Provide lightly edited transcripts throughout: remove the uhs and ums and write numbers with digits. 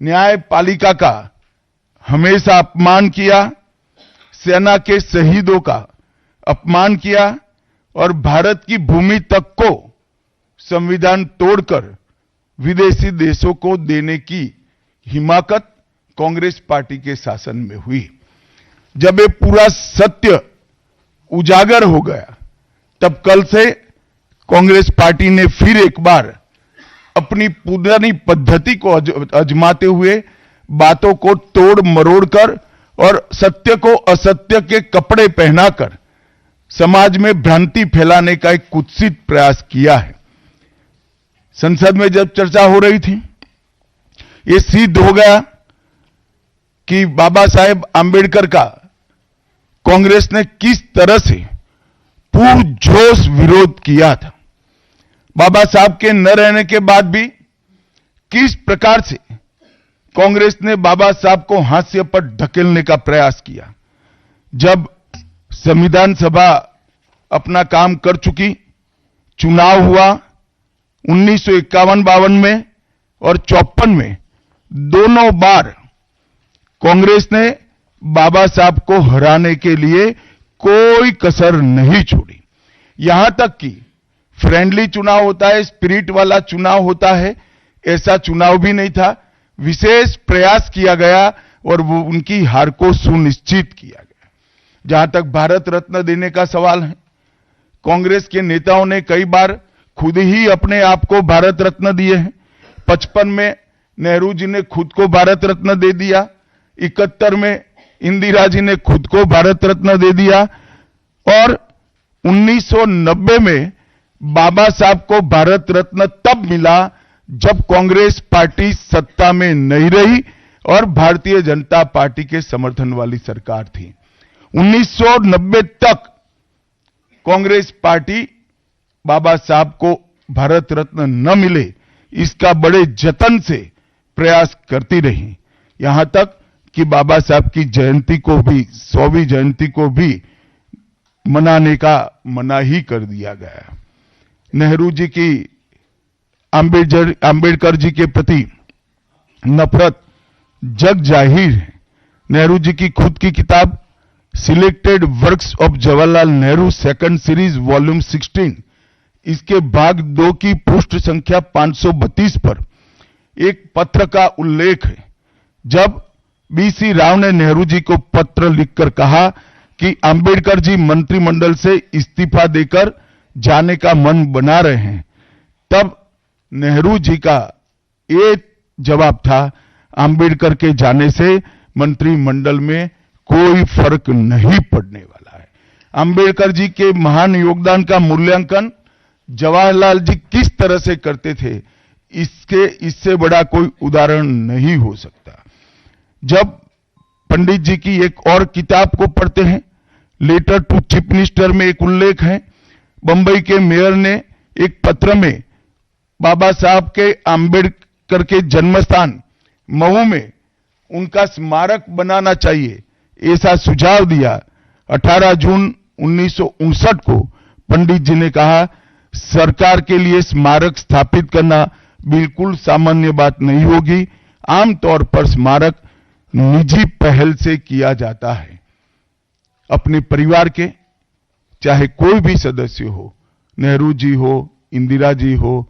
न्यायपालिका का हमेशा अपमान किया, सेना के शहीदों का अपमान किया और भारत की भूमि तक को संविधान तोड़कर विदेशी देशों को देने की हिमाकत कांग्रेस पार्टी के शासन में हुई। जब ये पूरा सत्य उजागर हो गया, तब कल से कांग्रेस पार्टी ने फिर एक बार अपनी पुरानी पद्धति को आजमाते हुए बातों को तोड़ मरोड़ कर और सत्य को असत्य के कपड़े पहनाकर समाज में भ्रांति फैलाने का एक कुत्सित प्रयास किया है। संसद में जब चर्चा हो रही थी, ये सिद्ध हो गया कि बाबा साहेब आंबेडकर का कांग्रेस ने किस तरह से पुरजोश विरोध किया था। बाबा साहब के न रहने के बाद भी किस प्रकार से कांग्रेस ने बाबा साहब को हाशिए पर ढकेलने का प्रयास किया। जब संविधान सभा अपना काम कर चुकी, चुनाव हुआ 1951-52 में और 54 में, दोनों बार कांग्रेस ने बाबा साहब को हराने के लिए कोई कसर नहीं छोड़ी। यहां तक कि फ्रेंडली चुनाव होता है, स्पिरिट वाला चुनाव होता है, ऐसा चुनाव भी नहीं था। विशेष प्रयास किया गया और वो उनकी हार को सुनिश्चित किया गया। जहां तक भारत रत्न देने का सवाल है, कांग्रेस के नेताओं ने कई बार खुद ही अपने आप को भारत रत्न दिए हैं। 55 में नेहरू जी ने खुद को भारत रत्न दे दिया, 71 में इंदिरा जी ने खुद को भारत रत्न दे दिया और 1990 में बाबा साहब को भारत रत्न तब मिला जब कांग्रेस पार्टी सत्ता में नहीं रही और भारतीय जनता पार्टी के समर्थन वाली सरकार थी। 1990 तक कांग्रेस पार्टी बाबा साहब को भारत रत्न न मिले, इसका बड़े जतन से प्रयास करती रही। यहां तक कि बाबा साहब की जयंती को भी, 100वीं जयंती को भी मनाने का मना ही कर दिया गया। नेहरू जी की आंबेडकर जी के प्रति नफरत जग जाहिर है। नेहरू जी की खुद की किताब selected works of Jawaharlal Nehru second series volume 16, इसके भाग 2 की पृष्ठ संख्या 532 पर एक पत्र का उल्लेख है। जब बीसी राव ने नेहरू जी को पत्र लिखकर कहा कि आंबेडकर जी मंत्रिमंडल से इस्तीफा देकर जाने का मन बना रहे हैं, तब नेहरू जी का ये जवाब था, आंबेडकर के जाने से मंत्रिमंडल में कोई फर्क नहीं पड़ने वाला है। आंबेडकर जी के महान योगदान का मूल्यांकन जवाहरलाल जी किस तरह से करते थे, इससे बड़ा कोई उदाहरण नहीं हो सकता। जब पंडित जी की एक और किताब को पढ़ते हैं, लेटर टू चीफ मिनिस्टर में एक उल्लेख है, बंबई के मेयर ने एक पत्र में बाबा साहब के आंबेडकर के जन्मस्थान मऊ में उनका स्मारक बनाना चाहिए, ऐसा सुझाव दिया। 18 जून 1959 को पंडित जी ने कहा, सरकार के लिए स्मारक स्थापित करना बिल्कुल सामान्य बात नहीं होगी। आमतौर पर स्मारक निजी पहल से किया जाता है। अपने परिवार के चाहे कोई भी सदस्य हो, नेहरू जी हो, इंदिरा जी हो,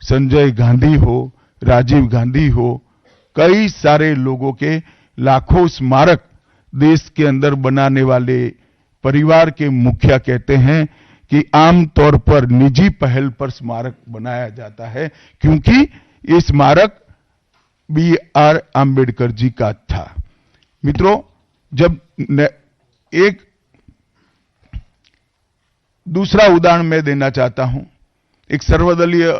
संजय गांधी हो, राजीव गांधी हो, कई सारे लोगों के लाखों स्मारक देश के अंदर बनाने वाले परिवार के मुखिया कहते हैं कि आमतौर पर निजी पहल पर स्मारक बनाया जाता है, क्योंकि ये स्मारक B.R. आंबेडकर जी का था। मित्रों, जब एक दूसरा उदाहरण मैं देना चाहता हूं, एक सर्वदलीय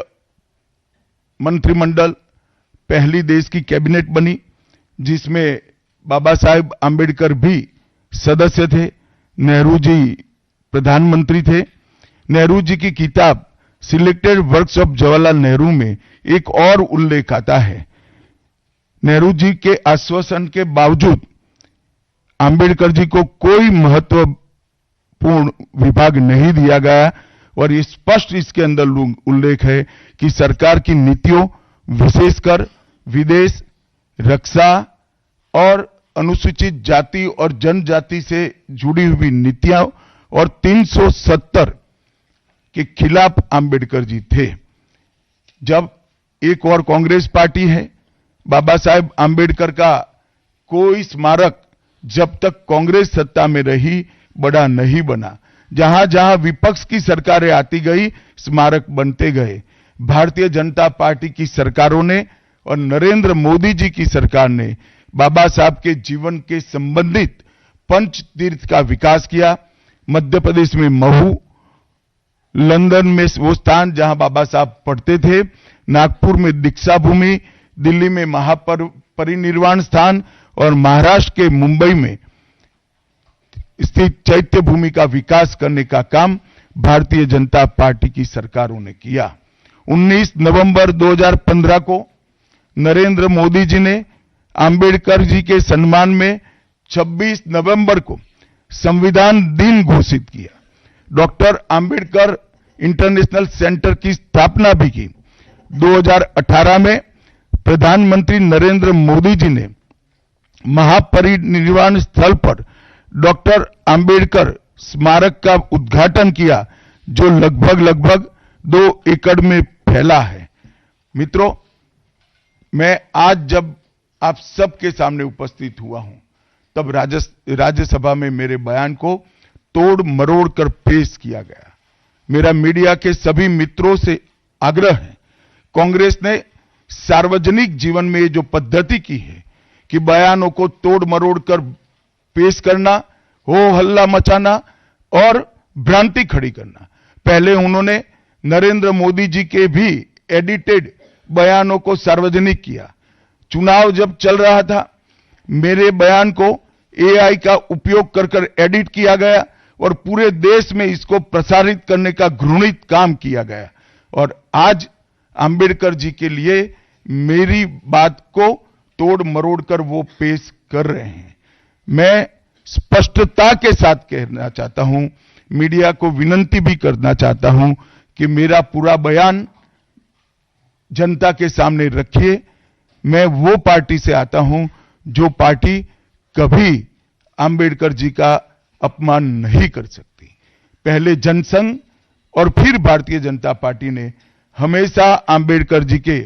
मंत्रिमंडल, पहली देश की कैबिनेट बनी जिसमें बाबा साहेब आंबेडकर भी सदस्य थे, नेहरू जी प्रधानमंत्री थे। नेहरू जी की किताब selected works of Jawaharlal Nehru में एक और उल्लेख आता है, नेहरू जी के आश्वासन के बावजूद आंबेडकर जी को कोई महत्वपूर्ण विभाग नहीं दिया गया और ये स्पष्ट इसके अंदर उल्लेख है कि सरकार की नीतियों, विशेषकर विदेश, रक्षा और अनुसूचित जाति और जनजाति से जुड़ी हुई नीतियां और 370 के खिलाफ आंबेडकर जी थे। जब एक और कांग्रेस पार्टी है, बाबा साहेब आंबेडकर का कोई स्मारक जब तक कांग्रेस सत्ता में रही बड़ा नहीं बना। जहां जहां विपक्ष की सरकारें आती गई, स्मारक बनते गए। भारतीय जनता पार्टी की सरकारों ने और नरेंद्र मोदी जी की सरकार ने बाबा साहब के जीवन के संबंधित पंच तीर्थ का विकास किया। मध्य प्रदेश में महू, लंदन में वो स्थान जहां बाबा साहब पढ़ते थे, नागपुर में दीक्षा भूमि, दिल्ली में महापरिनिर्वाण स्थान और महाराष्ट्र के मुंबई में स्थित चैत्य भूमि का विकास करने का काम भारतीय जनता पार्टी की सरकारों ने किया। 19 नवंबर 2015 को नरेंद्र मोदी जी ने आंबेडकर जी के सम्मान में 26 नवंबर को संविधान दिन घोषित किया। डॉक्टर आंबेडकर इंटरनेशनल सेंटर की स्थापना भी की। 2018 में प्रधानमंत्री नरेंद्र मोदी जी ने महापरिनिर्वाण स्थल पर डॉक्टर आंबेडकर स्मारक का उद्घाटन किया, जो लगभग 2 एकड़ में फैला है। मित्रों, मैं आज जब आप सबके सामने उपस्थित हुआ हूं, तब राज्यसभा में मेरे बयान को तोड़ मरोड़ कर पेश किया गया। मेरा मीडिया के सभी मित्रों से आग्रह है, कांग्रेस ने सार्वजनिक जीवन में ये जो पद्धति की है कि बयानों को तोड़ मरोड़ कर पेश करना, हो हल्ला मचाना और भ्रांति खड़ी करना। पहले उन्होंने नरेंद्र मोदी जी के भी एडिटेड बयानों को सार्वजनिक किया। चुनाव जब चल रहा था, मेरे बयान को एआई का उपयोग कर एडिट किया गया और पूरे देश में इसको प्रसारित करने का घृणित काम किया गया। और आज आंबेडकर जी के लिए मेरी बात को तोड़ मरोड़ कर वो पेश कर रहे हैं। मैं स्पष्टता के साथ कहना चाहता हूं, मीडिया को विनती भी करना चाहता हूं कि मेरा पूरा बयान जनता के सामने रखिए। मैं वो पार्टी से आता हूं जो पार्टी कभी आंबेडकर जी का अपमान नहीं कर सकती। पहले जनसंघ और फिर भारतीय जनता पार्टी ने हमेशा आंबेडकर जी के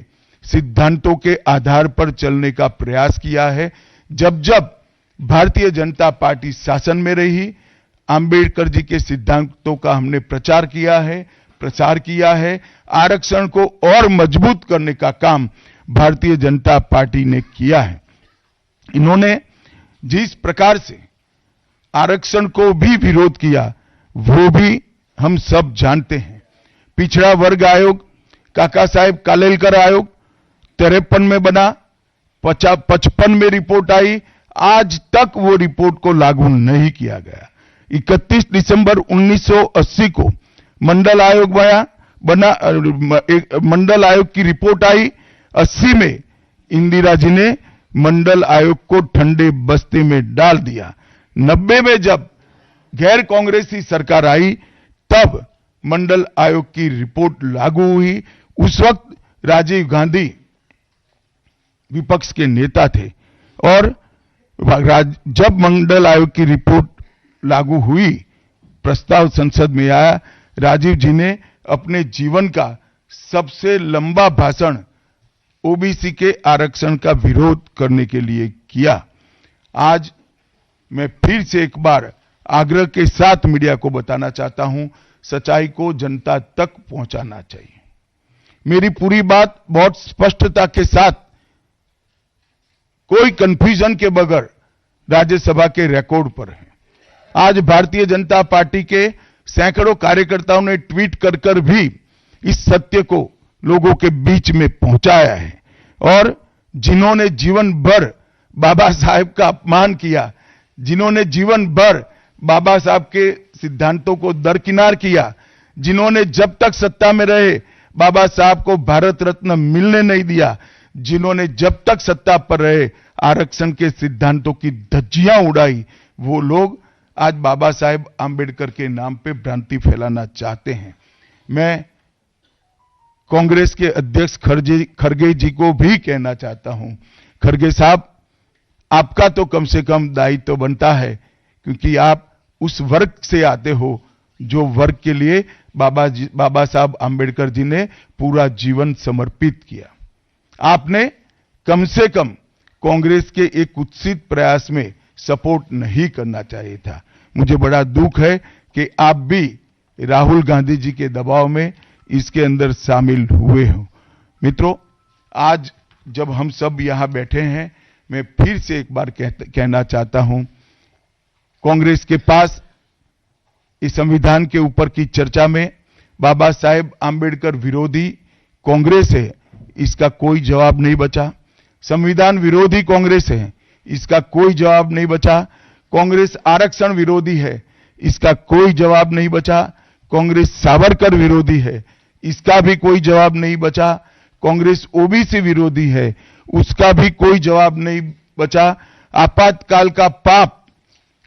सिद्धांतों के आधार पर चलने का प्रयास किया है। जब जब भारतीय जनता पार्टी शासन में रही, आंबेडकर जी के सिद्धांतों का हमने प्रचार किया है, प्रसार किया है। आरक्षण को और मजबूत करने का काम भारतीय जनता पार्टी ने किया है। इन्होंने जिस प्रकार से आरक्षण को भी विरोध किया, वो भी हम सब जानते हैं। पिछड़ा वर्ग आयोग, काका साहेब कालेलकर आयोग 53 में बना, 55 में रिपोर्ट आई, आज तक वो रिपोर्ट को लागू नहीं किया गया। 31 दिसंबर 1980 को मंडल आयोग बना, मंडल आयोग की रिपोर्ट आई। 80 में इंदिरा जी ने मंडल आयोग को ठंडे बस्ते में डाल दिया। 90 में जब गैर कांग्रेसी सरकार आई, तब मंडल आयोग की रिपोर्ट लागू हुई। उस वक्त राजीव गांधी विपक्ष के नेता थे और जब मंडल आयोग की रिपोर्ट लागू हुई, प्रस्ताव संसद में आया, राजीव जी ने अपने जीवन का सबसे लंबा भाषण ओबीसी के आरक्षण का विरोध करने के लिए किया। आज मैं फिर से एक बार आग्रह के साथ मीडिया को बताना चाहता हूं, सच्चाई को जनता तक पहुंचाना चाहिए। मेरी पूरी बात बहुत स्पष्टता के साथ, कोई कंफ्यूजन के बगैर राज्यसभा के रिकॉर्ड पर है। आज भारतीय जनता पार्टी के सैकड़ों कार्यकर्ताओं ने ट्वीट कर भी इस सत्य को लोगों के बीच में पहुंचाया है। और जिन्होंने जीवन भर बाबा साहेब का अपमान किया, जिन्होंने जीवन भर बाबा साहब के सिद्धांतों को दरकिनार किया, जिन्होंने जब तक सत्ता में रहे बाबा साहब को भारत रत्न मिलने नहीं दिया, जिन्होंने जब तक सत्ता पर रहे आरक्षण के सिद्धांतों की धज्जियां उड़ाई, वो लोग आज बाबा साहेब आंबेडकर के नाम पे भ्रांति फैलाना चाहते हैं। मैं कांग्रेस के अध्यक्ष खड़गे जी को भी कहना चाहता हूं, खड़गे साहब, आपका तो कम से कम दायित्व तो बनता है, क्योंकि आप उस वर्ग से आते हो जो वर्ग के लिए बाबा साहब आंबेडकर जी ने पूरा जीवन समर्पित किया। आपने कम से कम कांग्रेस के एक कुत्सित प्रयास में सपोर्ट नहीं करना चाहिए था। मुझे बड़ा दुख है कि आप भी राहुल गांधी जी के दबाव में इसके अंदर शामिल हुए हो। मित्रों, आज जब हम सब यहां बैठे हैं, मैं फिर से एक बार कहना चाहता हूं, कांग्रेस के पास इस संविधान के ऊपर की चर्चा में बाबा साहेब आंबेडकर विरोधी कांग्रेस है, इसका कोई जवाब नहीं बचा। संविधान विरोधी कांग्रेस है, इसका कोई जवाब नहीं बचा। कांग्रेस आरक्षण विरोधी है, इसका कोई जवाब नहीं बचा। कांग्रेस सावरकर विरोधी है, इसका भी कोई जवाब नहीं बचा। कांग्रेस ओबीसी विरोधी है, उसका भी कोई जवाब नहीं बचा। आपातकाल का पाप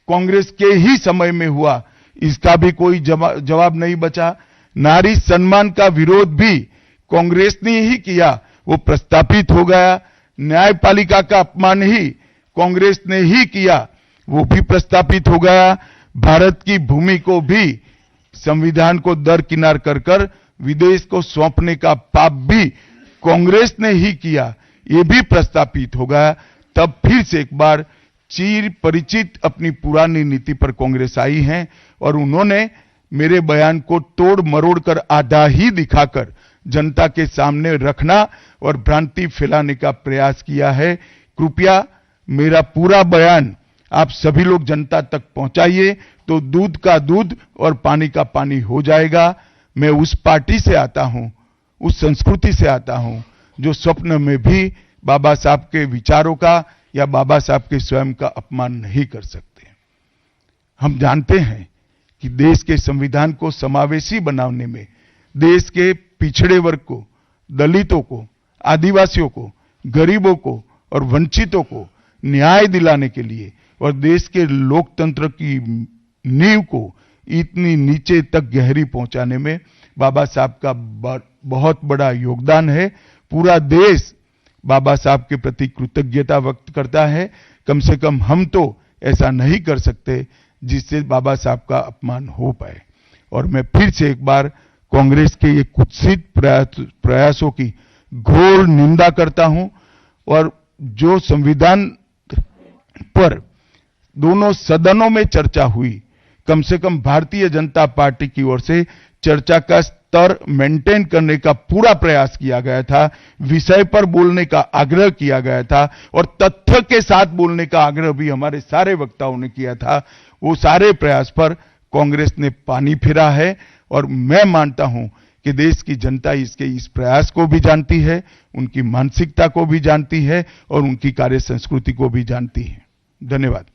कांग्रेस के ही समय में हुआ, इसका भी कोई जवाब नहीं बचा। नारी सम्मान का विरोध भी कांग्रेस ने ही किया, वो प्रस्तापित हो गया। न्यायपालिका का अपमान ही कांग्रेस ने ही किया, वो भी प्रस्तापित हो गया। भारत की भूमि को भी संविधान को दरकिनार कर विदेश को सौंपने का पाप भी कांग्रेस ने ही किया, ये भी प्रस्तापित हो गया। तब फिर से एक बार चिर परिचित अपनी पुरानी नीति पर कांग्रेस आई है और उन्होंने मेरे बयान को तोड़ मरोड़ कर आधा ही दिखाकर जनता के सामने रखना और भ्रांति फैलाने का प्रयास किया है। कृपया मेरा पूरा बयान आप सभी लोग जनता तक पहुंचाइए, तो दूध का दूध और पानी का पानी हो जाएगा। मैं उस पार्टी से आता हूं, उस संस्कृति से आता हूं, जो स्वप्न में भी बाबा साहब के विचारों का या बाबा साहब के स्वयं का अपमान नहीं कर सकते। हम जानते हैं कि देश के संविधान को समावेशी बनाने में, देश के पिछड़े वर्ग को, दलितों को, आदिवासियों को, गरीबों को और वंचितों को न्याय दिलाने के लिए और देश के लोकतंत्र की नींव को इतनी नीचे तक गहरी पहुंचाने में बाबा साहब का बहुत बड़ा योगदान है। पूरा देश बाबा साहब के प्रति कृतज्ञता व्यक्त करता है। कम से कम हम तो ऐसा नहीं कर सकते जिससे बाबा साहब का अपमान हो पाए। और मैं फिर से एक बार कांग्रेस के ये कुत्सित प्रयासों की घोर निंदा करता हूं और जो संविधान पर दोनों सदनों में चर्चा हुई, कम से कम भारतीय जनता पार्टी की ओर से चर्चा का स्तर मेंटेन करने का पूरा प्रयास किया गया था, विषय पर बोलने का आग्रह किया गया था और तथ्य के साथ बोलने का आग्रह भी हमारे सारे वक्ताओं ने किया था। वो सारे प्रयास पर कांग्रेस ने पानी फिरा है और मैं मानता हूं कि देश की जनता इसके इस प्रयास को भी जानती है, उनकी मानसिकता को भी जानती है और उनकी कार्य संस्कृति को भी जानती है। धन्यवाद।